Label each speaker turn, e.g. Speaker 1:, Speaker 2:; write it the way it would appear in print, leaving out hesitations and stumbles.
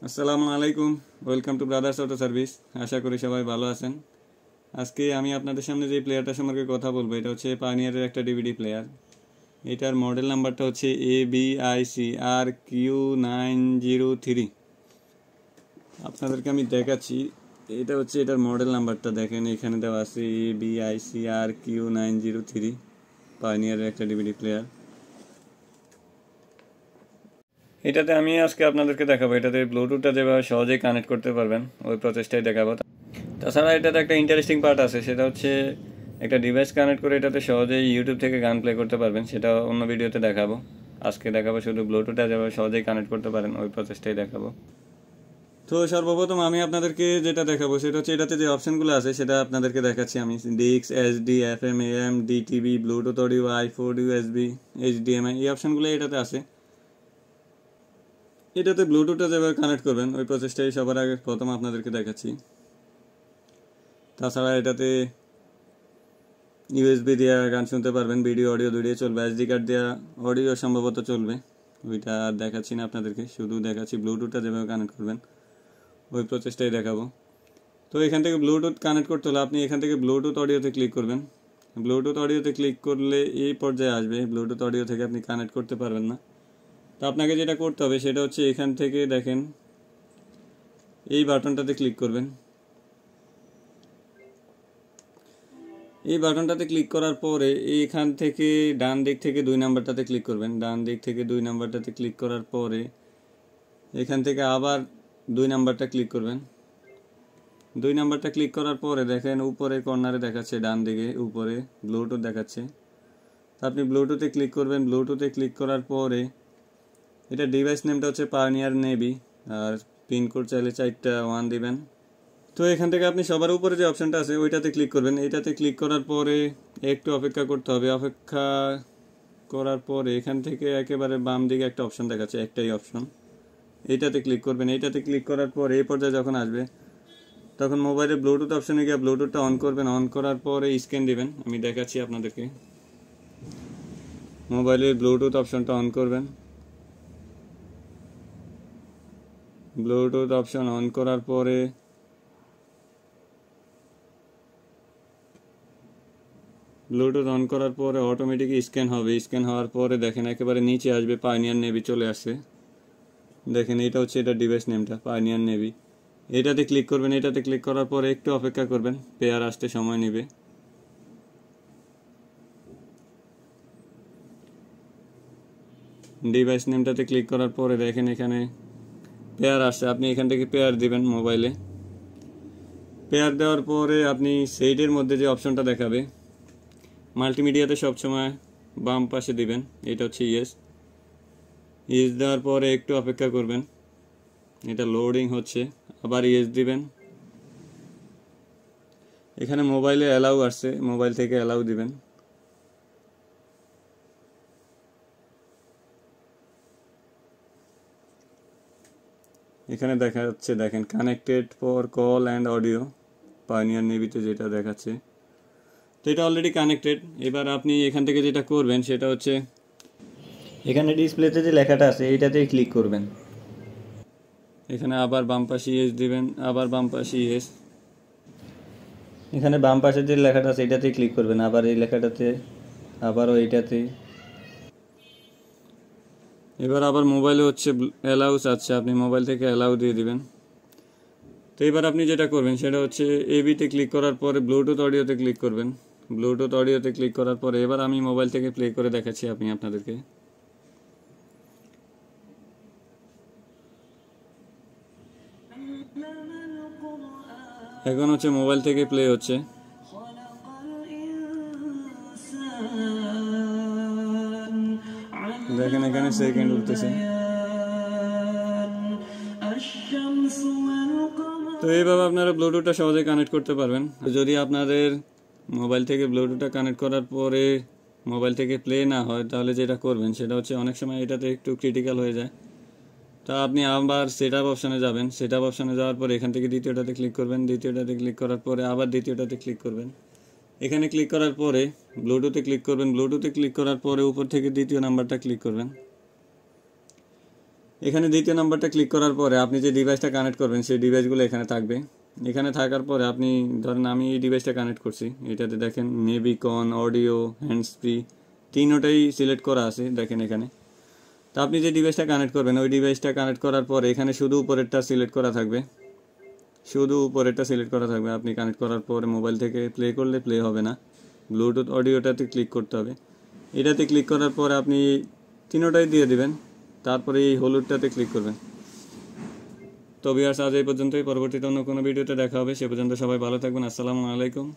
Speaker 1: আসসালামু আলাইকুম। Welcome to brothers auto service. আশা করি সবাই ভালো আছেন। আজকে আমি আপনাদের সামনে যে প্লেয়ারটা সম্পর্কে কথা বলবো এটা হচ্ছে পানিয়ারের একটা ডিভিডি প্লেয়ার। এটার মডেল নাম্বারটা হচ্ছে ABICRQ903। আপনাদেরকে আমি দেখাচ্ছি, এটা হচ্ছে এটার মডেল নাম্বারটা। দেখেন এখানে দেওয়া আছে ABICRQ903, পানিয়ারের একটা ডিভিডি প্লেয়ার। এটাতে আমি আজকে আপনাদেরকে দেখাবো এটাতে ব্লুটুথটা যেভাবে সহজেই কানেক্ট করতে পারবেন ওই প্রসেসটাই দেখাবো। তাছাড়া এটাতে একটা ইন্টারেস্টিং পার্ট আছে, সেটা হচ্ছে একটা ডিভাইস কানেক্ট করে এটাতে সহজেই ইউটিউব থেকে গান প্লে করতে পারবেন, সেটা অন্য ভিডিওতে দেখাবো। আজকে দেখাবো শুধু ব্লুটুথটা যেভাবে সহজেই কানেক্ট করতে পারেন ওই প্রসেসটাই দেখাবো। তো সর্বপ্রথম আমি আপনাদেরকে যেটা দেখাবো সেটা হচ্ছে এটাতে যে অপশানগুলো আছে সেটা আপনাদেরকে দেখাচ্ছি আমি। ডিক্স, SD, FM, am, DTV, Bluetooth audio, i4, USB, HDMI, এই অপশানগুলো এটাতে আছে। এটাতে ব্লুটুথটা যেভাবে কানেক্ট করবেন ওই প্রসেসটাই সবার আগে প্রথম আপনাদেরকে দেখাচ্ছি। তাছাড়া এটাতে ইউএসবি দিয়ে গান শুনতে পারবেন, ভিডিও অডিও দুটোই চলবে। এসডি কার্ড দেওয়া অডিও সম্ভবত চলবে, ওইটা আর দেখাচ্ছি না আপনাদেরকে, শুধু দেখাচ্ছি ব্লুটুথটা যেভাবে কানেক্ট করবেন ওই প্রসেসটাই দেখাবো। তো এখান থেকে ব্লুটুথ কানেক্ট করতে হলে আপনি এখান থেকে ব্লুটুথ অডিওতে ক্লিক করবেন। ব্লুটুথ অডিওতে ক্লিক করলে এই পর্যায়ে আসবে, ব্লুটুথ অডিও থেকে আপনি কানেক্ট করতে পারবেন না। তো আপনাকে যেটা করতে হবে সেটা হচ্ছে এখান থেকে দেখেন এই বাটনটাতে ক্লিক করবেন। এই বাটনটাতে ক্লিক করার পরে এইখান থেকে ডান দিক থেকে 2 নাম্বারটাতে ক্লিক করবেন। ডান দিক থেকে 2 নাম্বারটাতে ক্লিক করার পরে এখান থেকে আবার 2 নাম্বারটা ক্লিক করবেন। 2 নাম্বারটা ক্লিক করার পরে দেখেন উপরে কর্নারে দেখাচ্ছে, ডান দিকে উপরে ব্লুটুথ দেখাচ্ছে। তো আপনি ব্লুটুথে ক্লিক করবেন। ব্লুটুথে ক্লিক করার পরে এটা ডিভাইস নেমটা হচ্ছে পানিয়ার নেভি, আর পিনকোড চাইলে 4টা 1 দিবেন। তো এখান থেকে আপনি সবার উপরে যে অপশানটা আছে ওইটাতে ক্লিক করবেন। এইটাতে ক্লিক করার পরে একটু অপেক্ষা করতে হবে। অপেক্ষা করার পরে এখান থেকে একেবারে বাম দিকে একটা অপশান দেখাচ্ছে, একটাই অপশন, এইটাতে ক্লিক করবেন। এইটাতে ক্লিক করার পরে এই পর্যায়ে যখন আসবে তখন মোবাইলে ব্লুটুথ অপশানে গিয়ে ব্লুটুথটা অন করবেন। অন করার পরে স্ক্যান দিবেন, আমি দেখাচ্ছি আপনাদেরকে। মোবাইলের ব্লুটুথ অপশানটা অন করবেন। ব্লুটুথ অপশান অন করার পরে ব্লুটুথ অন করার পরে অটোমেটিক স্ক্যান হবে। স্ক্যান হওয়ার পরে দেখেন একেবারে নিচে আসবে পাইনিয়ার নেভি চলে আসছে। দেখেন এটা হচ্ছে এটা ডিভাইস নেমটা পাইনিয়ার নেভি। এটাতে ক্লিক করবেন। এটাতে ক্লিক করার পরে একটু অপেক্ষা করবেন, পেয়ার আসতে সময় নেবে। ডিভাইস নেমটাতে ক্লিক করার পরে দেখেন এখানে পেয়ার আসছে, আপনি এখান থেকে পেয়ার দিবেন মোবাইলে। পেয়ার দেওয়ার পরে আপনি সেইটের মধ্যে যে অপশনটা দেখাবে মাল্টিমিডিয়াতে সবসময় বাম পাশে দিবেন, এটা হচ্ছে ইয়েস। ইয়েস দেওয়ার পরে একটু অপেক্ষা করবেন, এটা লোডিং হচ্ছে, আবার ইয়েস দিবেন। এখানে মোবাইলে অ্যালাউ আসছে, মোবাইল থেকে অ্যালাউ দিবেন। এখানে দেখা যাচ্ছে দেখেন connected for call and audio, Pioneer নেভিতে যেটা দেখাচ্ছে। তো এটা অলরেডি কানেক্টেড। এবার আপনি এখান থেকে যেটা করবেন সেটা হচ্ছে এখানে ডিসপ্লেতে যে লেখাটা আছে এইটাতেই ক্লিক করবেন। এখানে আবার বাম পাশে ইয়েস দিবেন, আবার বাম পাশে ইয়েস। এখানে বাম পাশে যে লেখাটা আছে এটাতেই ক্লিক করবেন, আবার এই লেখাটাতে, আবারও এইটাতে। এবার আবার মোবাইলে হচ্ছে অ্যালাউ চাচ্ছে, আপনি মোবাইল থেকে অ্যালাউ দিয়ে দিবেন। তো এবার আপনি যেটা করবেন সেটা হচ্ছে এবিতে ক্লিক করার পরে ব্লুটুথ অডিওতে ক্লিক করবেন। ব্লুটুথ অডিওতে ক্লিক করার পরে এবার আমি মোবাইল থেকে প্লে করে দেখাচ্ছি আপনাদেরকে। এখন হচ্ছে মোবাইল থেকে প্লে হচ্ছে। দেখেন এখানে সেকেন্ড উঠতেছে। তো এইভাবে আপনারা ব্লুটুথটা সহজে কানেক্ট করতে পারবেন। যদি আপনাদের মোবাইল থেকে ব্লুটুথটা কানেক্ট করার পরে মোবাইল থেকে প্লে না হয় তাহলে যেটা করবেন সেটা হচ্ছে অনেক সময় এটাতে একটু ক্রিটিক্যাল হয়ে যায়। তা আপনি আবার সেট আপ অপশানে যাবেন। সেট আপ অপশানে যাওয়ার পরে এখান থেকে দ্বিতীয়টাতে ক্লিক করবেন। দ্বিতীয়টাতে ক্লিক করার পরে আবার দ্বিতীয়টাতে ক্লিক করবেন। এখানে ক্লিক করার পরে ব্লুটুথে ক্লিক করবেন। ব্লুটুথে ক্লিক করার পরে উপর থেকে দ্বিতীয় নাম্বারটা ক্লিক করবেন। এখানে দ্বিতীয় নাম্বারটা ক্লিক করার পরে আপনি যে ডিভাইসটা কানেক্ট করবেন সেই ডিভাইসগুলো এখানে থাকবে। এখানে থাকার পরে আপনি ধরেন আমি এই ডিভাইসটা কানেক্ট করছি, এটাতে দেখেন নেভিকন, অডিও, হ্যান্ডস ফ্রি তিনোটাই সিলেক্ট করা আছে দেখেন এখানে। তো আপনি যে ডিভাইসটা কানেক্ট করবেন ওই ডিভাইসটা কানেক্ট করার পরে এখানে শুধু উপরেরটা সিলেক্ট করা থাকবে, শুধু উপরেরটা সিলেক্ট করা থাকবে। আপনি কানেক্ট করার পরে মোবাইল থেকে প্লে করলে প্লে হবে না, ব্লুটুথ অডিওটাতে ক্লিক করতে হবে। এটাতে ক্লিক করার পরে আপনি তিনোটাই দিয়ে দিবেন, তারপরে এই হলুদটাতে ক্লিক করবেন। তো ভিউয়ার্স আজ এই পর্যন্তই, পরবর্তীতে অন্য কোনো ভিডিওতে দেখা হবে। সে পর্যন্ত সবাই ভালো থাকবেন। আসসালামু আলাইকুম।